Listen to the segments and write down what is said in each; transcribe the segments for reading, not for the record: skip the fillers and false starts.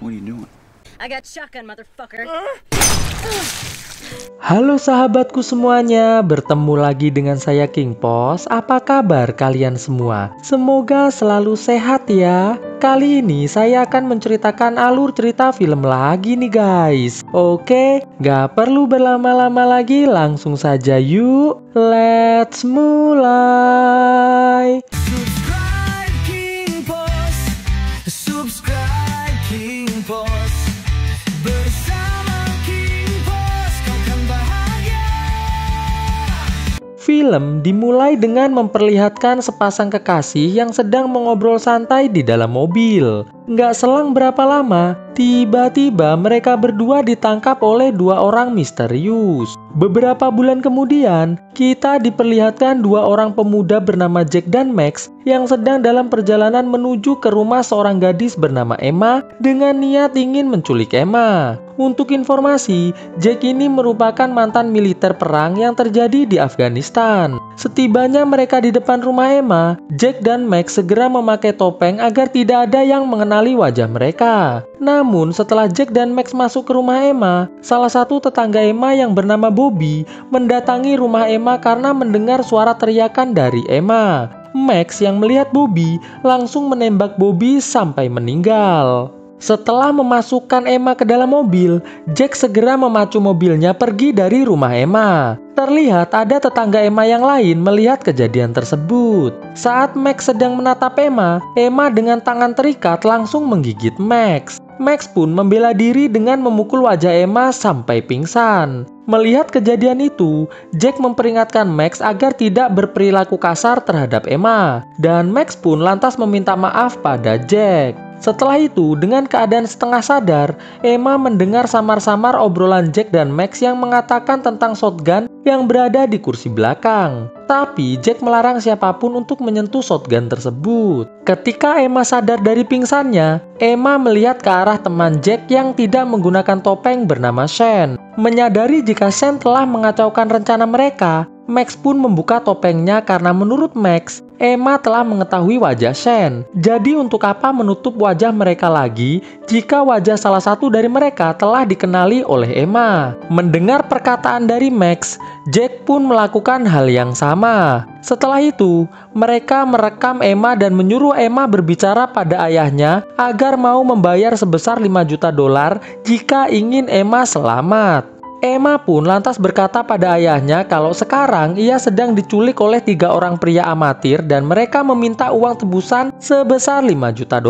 What are you doing? I got shotgun, motherfucker. Halo sahabatku semuanya, bertemu lagi dengan saya King Pos. Apa kabar kalian semua? Semoga selalu sehat ya. Kali ini saya akan menceritakan alur cerita film lagi nih guys. Oke, gak perlu berlama-lama lagi, langsung saja yuk. Let's mulai. Subscribe King Pos, subscribe King Pos. Bersama King Pos kau kan bahagia. Film dimulai dengan memperlihatkan sepasang kekasih yang sedang mengobrol santai di dalam mobil. Nggak selang berapa lama, tiba-tiba mereka berdua ditangkap oleh dua orang misterius. Beberapa bulan kemudian, kita diperlihatkan dua orang pemuda bernama Jack dan Max yang sedang dalam perjalanan menuju ke rumah seorang gadis bernama Emma dengan niat ingin menculik Emma. Untuk informasi, Jack ini merupakan mantan militer perang yang terjadi di Afghanistan. Setibanya mereka di depan rumah Emma, Jack dan Max segera memakai topeng agar tidak ada yang mengenali wajah mereka. Namun setelah Jack dan Max masuk ke rumah Emma, salah satu tetangga Emma yang bernama Bobby mendatangi rumah Emma karena mendengar suara teriakan dari Emma. Max yang melihat Bobby langsung menembak Bobby sampai meninggal. Setelah memasukkan Emma ke dalam mobil, Jack segera memacu mobilnya pergi dari rumah Emma. Terlihat ada tetangga Emma yang lain melihat kejadian tersebut. Saat Max sedang menatap Emma, Emma dengan tangan terikat langsung menggigit Max. Max pun membela diri dengan memukul wajah Emma sampai pingsan. Melihat kejadian itu, Jack memperingatkan Max agar tidak berperilaku kasar terhadap Emma. Dan Max pun lantas meminta maaf pada Jack. Setelah itu, dengan keadaan setengah sadar, Emma mendengar samar-samar obrolan Jack dan Max yang mengatakan tentang shotgun yang berada di kursi belakang. Tapi Jack melarang siapapun untuk menyentuh shotgun tersebut. Ketika Emma sadar dari pingsannya, Emma melihat ke arah teman Jack yang tidak menggunakan topeng bernama Shane. Menyadari jika Shane telah mengacaukan rencana mereka, Max pun membuka topengnya karena menurut Max, Emma telah mengetahui wajah Shane. Jadi untuk apa menutup wajah mereka lagi jika wajah salah satu dari mereka telah dikenali oleh Emma? Mendengar perkataan dari Max, Jack pun melakukan hal yang sama. Setelah itu, mereka merekam Emma dan menyuruh Emma berbicara pada ayahnya agar mau membayar sebesar $5 juta jika ingin Emma selamat. Emma pun lantas berkata pada ayahnya kalau sekarang ia sedang diculik oleh 3 orang pria amatir dan mereka meminta uang tebusan sebesar $5 juta.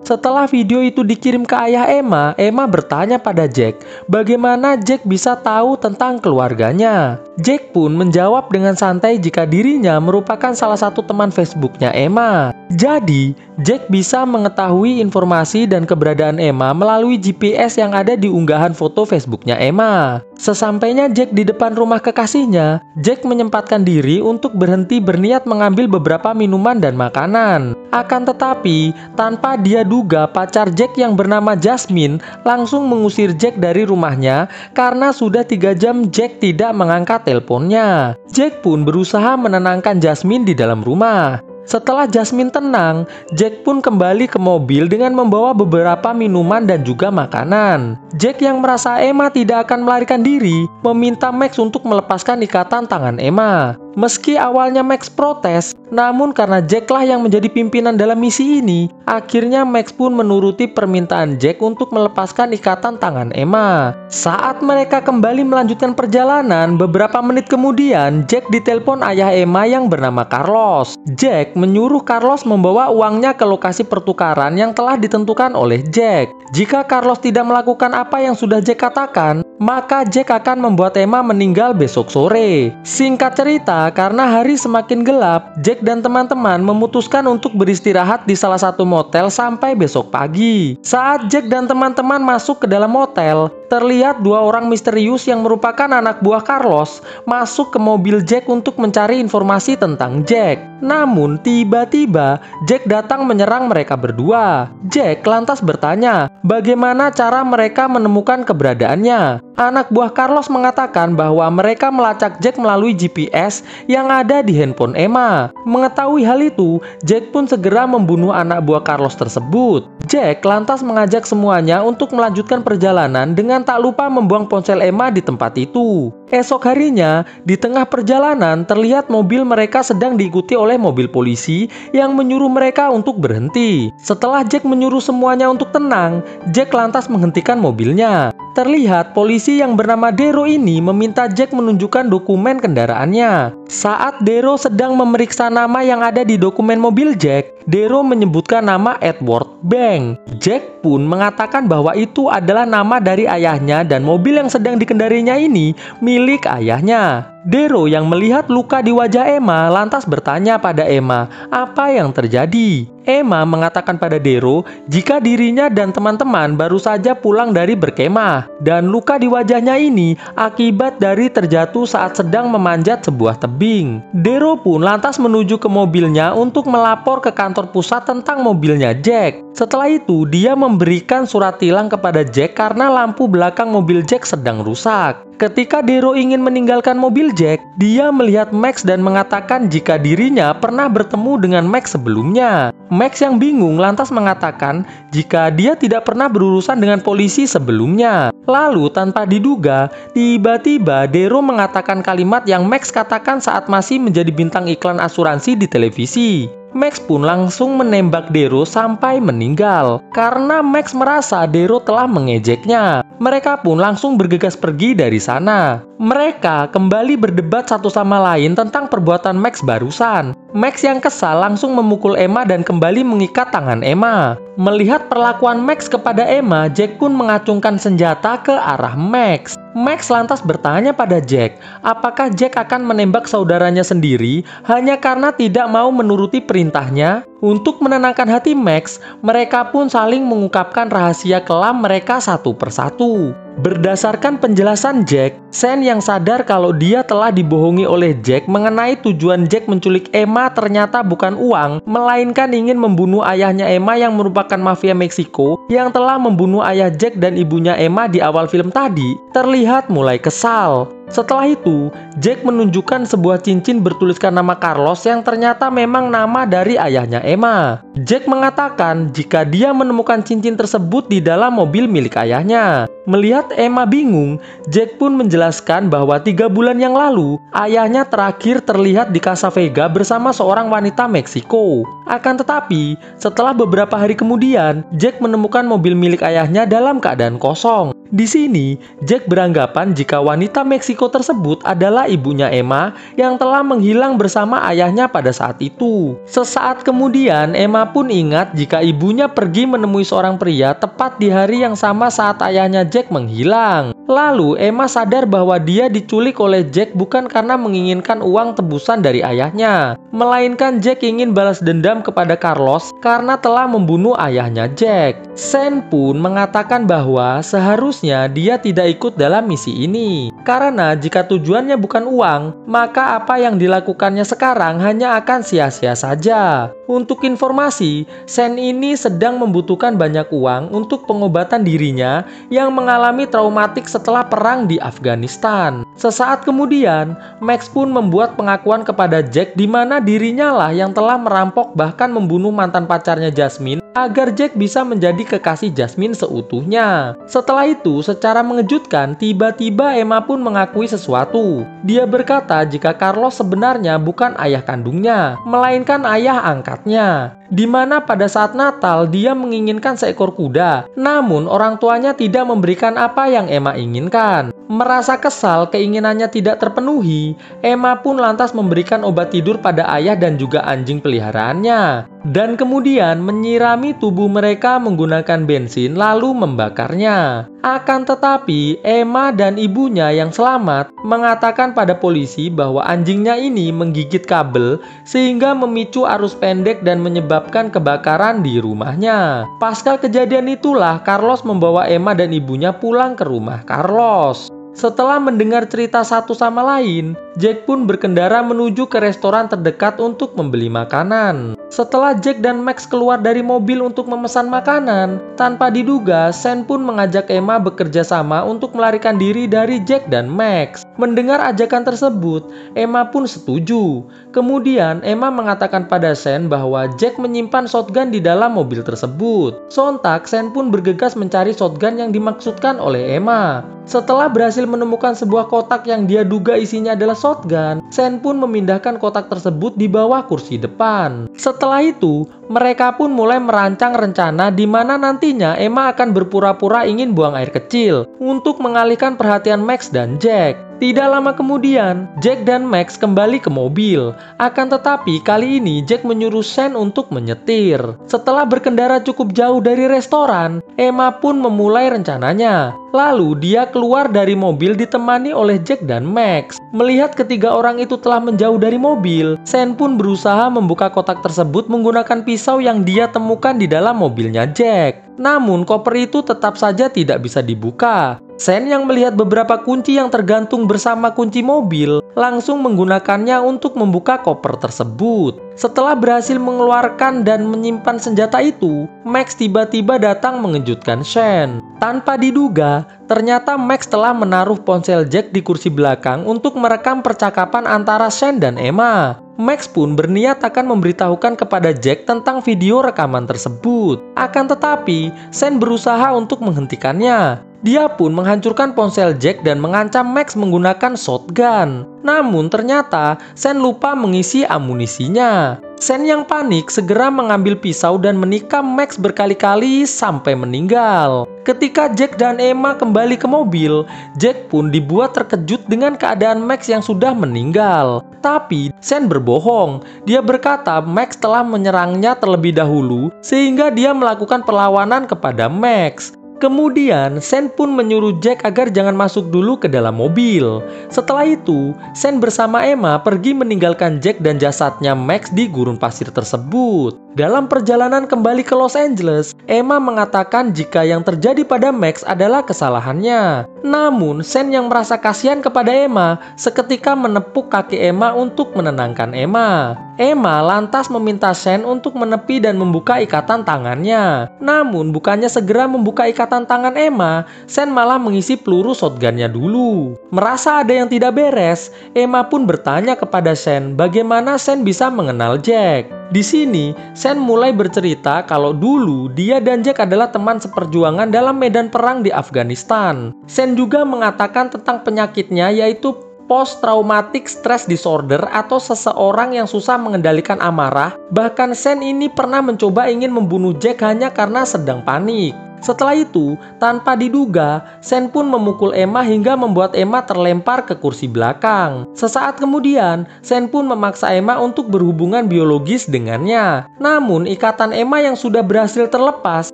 Setelah video itu dikirim ke ayah Emma, Emma bertanya pada Jack bagaimana Jack bisa tahu tentang keluarganya. Jack pun menjawab dengan santai jika dirinya merupakan salah satu teman Facebooknya Emma. Jadi, Jack bisa mengetahui informasi dan keberadaan Emma melalui GPS yang ada di unggahan foto Facebooknya Emma. Sesampainya Jack di depan rumah kekasihnya, Jack menyempatkan diri untuk berhenti berniat mengambil beberapa minuman dan makanan. Akan tetapi, tanpa dia duga pacar Jack yang bernama Jasmine langsung mengusir Jack dari rumahnya karena sudah 3 jam Jack tidak mengangkat teleponnya. Jack pun berusaha menenangkan Jasmine di dalam rumah. Setelah Jasmine tenang, Jack pun kembali ke mobil dengan membawa beberapa minuman dan juga makanan. Jack yang merasa Emma tidak akan melarikan diri, meminta Max untuk melepaskan ikatan tangan Emma. Meski awalnya Max protes, namun karena Jack lah yang menjadi pimpinan dalam misi ini, akhirnya Max pun menuruti permintaan Jack untuk melepaskan ikatan tangan Emma. Saat mereka kembali melanjutkan perjalanan, beberapa menit kemudian Jack ditelepon ayah Emma yang bernama Carlos. Jack menyuruh Carlos membawa uangnya ke lokasi pertukaran yang telah ditentukan oleh Jack. Jika Carlos tidak melakukan apa yang sudah Jack katakan, maka Jack akan membuat Emma meninggal besok sore. Singkat cerita, karena hari semakin gelap, Jack dan teman-teman memutuskan untuk beristirahat di salah satu motel sampai besok pagi. Saat Jack dan teman-teman masuk ke dalam motel, terlihat dua orang misterius yang merupakan anak buah Carlos masuk ke mobil Jack untuk mencari informasi tentang Jack. Namun tiba-tiba Jack datang menyerang mereka berdua. Jack lantas bertanya bagaimana cara mereka menemukan keberadaannya. Anak buah Carlos mengatakan bahwa mereka melacak Jack melalui GPS yang ada di handphone Emma. Mengetahui hal itu, Jack pun segera membunuh anak buah Carlos tersebut. Jack lantas mengajak semuanya untuk melanjutkan perjalanan dengan tak lupa membuang ponsel Emma di tempat itu. Esok harinya, di tengah perjalanan terlihat mobil mereka sedang diikuti oleh mobil polisi yang menyuruh mereka untuk berhenti. Setelah Jack menyuruh semuanya untuk tenang, Jack lantas menghentikan mobilnya. Terlihat polisi yang bernama Dero ini meminta Jack menunjukkan dokumen kendaraannya. Saat Dero sedang memeriksa nama yang ada di dokumen mobil Jack, Dero menyebutkan nama Edward Bank. Jack pun mengatakan bahwa itu adalah nama dari ayahnya dan mobil yang sedang dikendarinya ini milik ayahnya. Dero yang melihat luka di wajah Emma lantas bertanya pada Emma apa yang terjadi. Emma mengatakan pada Dero jika dirinya dan teman-teman baru saja pulang dari berkemah dan luka di wajahnya ini akibat dari terjatuh saat sedang memanjat sebuah tebing. Dero pun lantas menuju ke mobilnya untuk melapor ke kantor pusat tentang mobilnya Jack. Setelah itu dia memberikan surat tilang kepada Jack karena lampu belakang mobil Jack sedang rusak. Ketika Dero ingin meninggalkan mobil Jack, dia melihat Max dan mengatakan jika dirinya pernah bertemu dengan Max sebelumnya. Max yang bingung lantas mengatakan jika dia tidak pernah berurusan dengan polisi sebelumnya. Lalu tanpa diduga, tiba-tiba Dero mengatakan kalimat yang Max katakan saat masih menjadi bintang iklan asuransi di televisi. Max pun langsung menembak Dero sampai meninggal karena Max merasa Dero telah mengejeknya. Mereka pun langsung bergegas pergi dari sana. Mereka kembali berdebat satu sama lain tentang perbuatan Max barusan. Max yang kesal langsung memukul Emma dan kembali mengikat tangan Emma. Melihat perlakuan Max kepada Emma, Jack pun mengacungkan senjata ke arah Max. Max lantas bertanya pada Jack, apakah Jack akan menembak saudaranya sendiri hanya karena tidak mau menuruti perintahnya? Untuk menenangkan hati Max, mereka pun saling mengungkapkan rahasia kelam mereka satu persatu. Berdasarkan penjelasan Jack, Sen yang sadar kalau dia telah dibohongi oleh Jack mengenai tujuan Jack menculik Emma ternyata bukan uang, melainkan ingin membunuh ayahnya Emma yang merupakan mafia Meksiko yang telah membunuh ayah Jack dan ibunya Emma di awal film tadi, terlihat mulai kesal. Setelah itu, Jack menunjukkan sebuah cincin bertuliskan nama Carlos yang ternyata memang nama dari ayahnya Emma. Jack mengatakan jika dia menemukan cincin tersebut di dalam mobil milik ayahnya. Melihat Emma bingung, Jack pun menjelaskan bahwa 3 bulan yang lalu, ayahnya terakhir terlihat di Casa Vega bersama seorang wanita Meksiko. Akan tetapi, setelah beberapa hari kemudian, Jack menemukan mobil milik ayahnya dalam keadaan kosong. Di sini, Jack beranggapan jika wanita Meksiko tersebut adalah ibunya Emma yang telah menghilang bersama ayahnya pada saat itu. Sesaat kemudian, Emma pun ingat jika ibunya pergi menemui seorang pria tepat di hari yang sama saat ayahnya Jack menghilang. Lalu, Emma sadar bahwa dia diculik oleh Jack bukan karena menginginkan uang tebusan dari ayahnya, melainkan Jack ingin balas dendam kepada Carlos karena telah membunuh ayahnya Jack. Sen pun mengatakan bahwa seharusnya dia tidak ikut dalam misi ini, karena jika tujuannya bukan uang, maka apa yang dilakukannya sekarang hanya akan sia-sia saja. Untuk informasi, Sen ini sedang membutuhkan banyak uang untuk pengobatan dirinya yang mengalami traumatik setelah perang di Afghanistan. Sesaat kemudian, Max pun membuat pengakuan kepada Jack di mana dirinya lah yang telah merampok bahkan membunuh mantan pacarnya Jasmine agar Jack bisa menjadi kekasih Jasmine seutuhnya. Setelah itu, secara mengejutkan, tiba-tiba Emma pun mengakui sesuatu. Dia berkata jika Carlos sebenarnya bukan ayah kandungnya, melainkan ayah angkatnya. Di mana pada saat Natal dia menginginkan seekor kuda, namun orang tuanya tidak memberikan apa yang Emma inginkan. Merasa kesal keinginannya tidak terpenuhi, Emma pun lantas memberikan obat tidur pada ayah dan juga anjing peliharaannya. dan kemudian menyirami tubuh mereka menggunakan bensin lalu membakarnya. Akan tetapi, Emma dan ibunya yang selamat mengatakan pada polisi bahwa anjingnya ini menggigit kabel sehingga memicu arus pendek dan menyebabkan kebakaran di rumahnya. Pasca kejadian itulah Carlos membawa Emma dan ibunya pulang ke rumah Carlos. Setelah mendengar cerita satu sama lain, Jack pun berkendara menuju ke restoran terdekat untuk membeli makanan. Setelah Jack dan Max keluar dari mobil untuk memesan makanan, tanpa diduga, Shane pun mengajak Emma bekerja sama untuk melarikan diri dari Jack dan Max. Mendengar ajakan tersebut, Emma pun setuju. Kemudian, Emma mengatakan pada Shane bahwa Jack menyimpan shotgun di dalam mobil tersebut. Sontak, Shane pun bergegas mencari shotgun yang dimaksudkan oleh Emma. Setelah berhasil menemukan sebuah kotak yang dia duga isinya adalah shotgun, Shane pun memindahkan kotak tersebut di bawah kursi depan. Setelah itu, mereka pun mulai merancang rencana di mana nantinya Emma akan berpura-pura ingin buang air kecil untuk mengalihkan perhatian Max dan Jack. Tidak lama kemudian, Jack dan Max kembali ke mobil. Akan tetapi, kali ini Jack menyuruh Shane untuk menyetir. Setelah berkendara cukup jauh dari restoran, Emma pun memulai rencananya. Lalu, dia keluar dari mobil ditemani oleh Jack dan Max. Melihat ketiga orang itu telah menjauh dari mobil, Shane pun berusaha membuka kotak tersebut menggunakan pisau yang dia temukan di dalam mobilnya Jack. Namun, koper itu tetap saja tidak bisa dibuka. Shane yang melihat beberapa kunci yang tergantung bersama kunci mobil, langsung menggunakannya untuk membuka koper tersebut. Setelah berhasil mengeluarkan dan menyimpan senjata itu, Max tiba-tiba datang mengejutkan Shane. Tanpa diduga, ternyata Max telah menaruh ponsel Jack di kursi belakang untuk merekam percakapan antara Shane dan Emma. Max pun berniat akan memberitahukan kepada Jack tentang video rekaman tersebut. Akan tetapi, Shane berusaha untuk menghentikannya. Dia pun menghancurkan ponsel Jack dan mengancam Max menggunakan shotgun. Namun ternyata Shane lupa mengisi amunisinya. Shane yang panik segera mengambil pisau dan menikam Max berkali-kali sampai meninggal. Ketika Jack dan Emma kembali ke mobil, Jack pun dibuat terkejut dengan keadaan Max yang sudah meninggal. Tapi Shane berbohong. Dia berkata Max telah menyerangnya terlebih dahulu sehingga dia melakukan perlawanan kepada Max. Kemudian, Shane pun menyuruh Jack agar jangan masuk dulu ke dalam mobil. Setelah itu, Shane bersama Emma pergi meninggalkan Jack dan jasadnya Max di gurun pasir tersebut. Dalam perjalanan kembali ke Los Angeles, Emma mengatakan jika yang terjadi pada Max adalah kesalahannya. Namun, Shane yang merasa kasihan kepada Emma seketika menepuk kaki Emma untuk menenangkan Emma. Emma lantas meminta Shane untuk menepi dan membuka ikatan tangannya. Namun, bukannya segera membuka ikatan tangan Emma, Shane malah mengisi peluru shotgunnya dulu. Merasa ada yang tidak beres, Emma pun bertanya kepada Shane bagaimana Shane bisa mengenal Jack. Di sini, Shane mulai bercerita kalau dulu dia dan Jack adalah teman seperjuangan dalam medan perang di Afghanistan. Shane juga mengatakan tentang penyakitnya yaitu post-traumatic stress disorder atau seseorang yang susah mengendalikan amarah. Bahkan Shane ini pernah mencoba ingin membunuh Jack hanya karena sedang panik. Setelah itu, tanpa diduga, Shane pun memukul Emma hingga membuat Emma terlempar ke kursi belakang. Sesaat kemudian, Shane pun memaksa Emma untuk berhubungan biologis dengannya. Namun, ikatan Emma yang sudah berhasil terlepas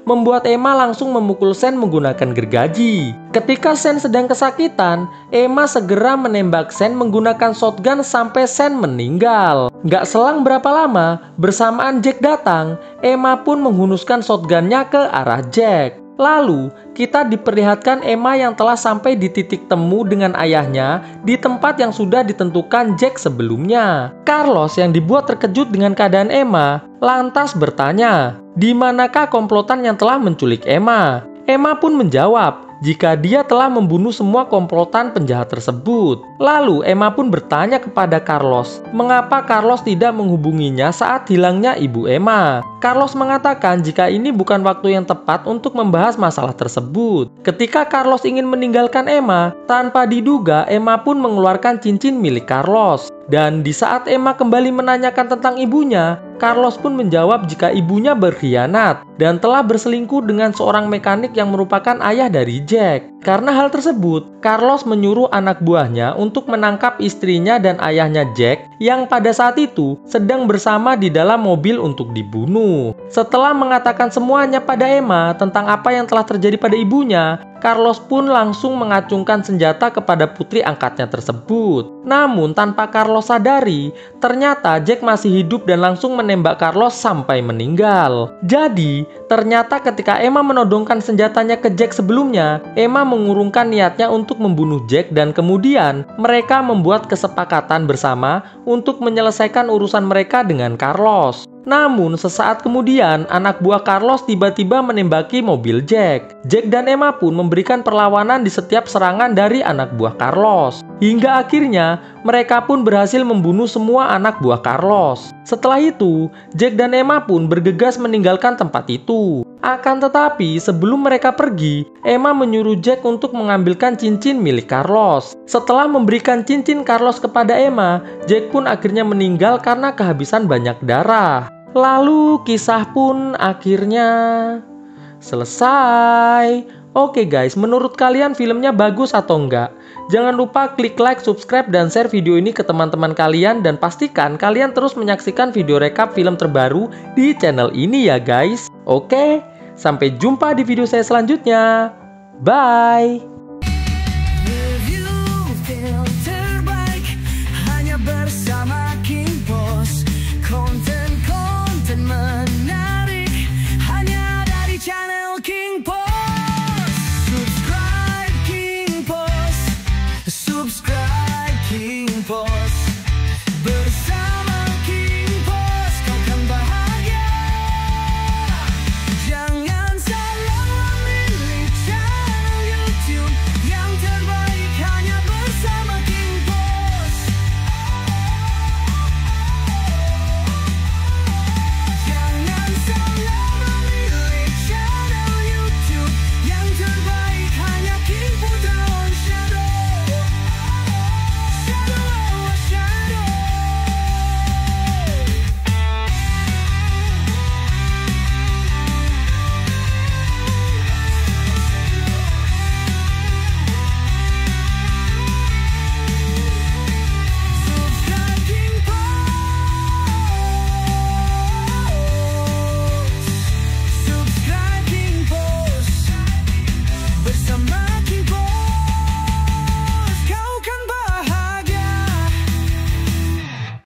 membuat Emma langsung memukul Shane menggunakan gergaji. Ketika Shane sedang kesakitan, Emma segera menembak Shane menggunakan shotgun sampai Shane meninggal. Gak selang berapa lama, bersamaan Jack datang, Emma pun menghunuskan shotgunnya ke arah Jack. Lalu, kita diperlihatkan Emma yang telah sampai di titik temu dengan ayahnya di tempat yang sudah ditentukan Jack sebelumnya. Carlos yang dibuat terkejut dengan keadaan Emma, lantas bertanya, di manakah komplotan yang telah menculik Emma? Emma pun menjawab, jika dia telah membunuh semua komplotan penjahat tersebut. Lalu Emma pun bertanya kepada Carlos, mengapa Carlos tidak menghubunginya saat hilangnya ibu Emma. Carlos mengatakan jika ini bukan waktu yang tepat untuk membahas masalah tersebut. Ketika Carlos ingin meninggalkan Emma, tanpa diduga Emma pun mengeluarkan cincin milik Carlos. Dan di saat Emma kembali menanyakan tentang ibunya, Carlos pun menjawab jika ibunya berkhianat dan telah berselingkuh dengan seorang mekanik yang merupakan ayah dari Jack. Karena hal tersebut, Carlos menyuruh anak buahnya untuk menangkap istrinya dan ayahnya Jack yang pada saat itu sedang bersama di dalam mobil untuk dibunuh. Setelah mengatakan semuanya pada Emma tentang apa yang telah terjadi pada ibunya, Carlos pun langsung mengacungkan senjata kepada putri angkatnya tersebut. Namun tanpa Carlos sadari, ternyata Jack masih hidup dan langsung menembak Carlos sampai meninggal. Jadi, ternyata ketika Emma menodongkan senjatanya ke Jack sebelumnya, Emma mengurungkan niatnya untuk membunuh Jack dan kemudian mereka membuat kesepakatan bersama untuk menyelesaikan urusan mereka dengan Carlos. Namun sesaat kemudian anak buah Carlos tiba-tiba menembaki mobil Jack. Jack dan Emma pun memberikan perlawanan di setiap serangan dari anak buah Carlos. Hingga akhirnya mereka pun berhasil membunuh semua anak buah Carlos. Setelah itu, Jack dan Emma pun bergegas meninggalkan tempat itu. Akan tetapi sebelum mereka pergi, Emma menyuruh Jack untuk mengambilkan cincin milik Carlos. Setelah memberikan cincin Carlos kepada Emma, Jack pun akhirnya meninggal karena kehabisan banyak darah. Lalu kisah pun akhirnya selesai. Oke guys, menurut kalian filmnya bagus atau enggak? Jangan lupa klik like, subscribe, dan share video ini ke teman-teman kalian. Dan pastikan kalian terus menyaksikan video rekap film terbaru di channel ini ya guys. Oke, sampai jumpa di video saya selanjutnya. Bye!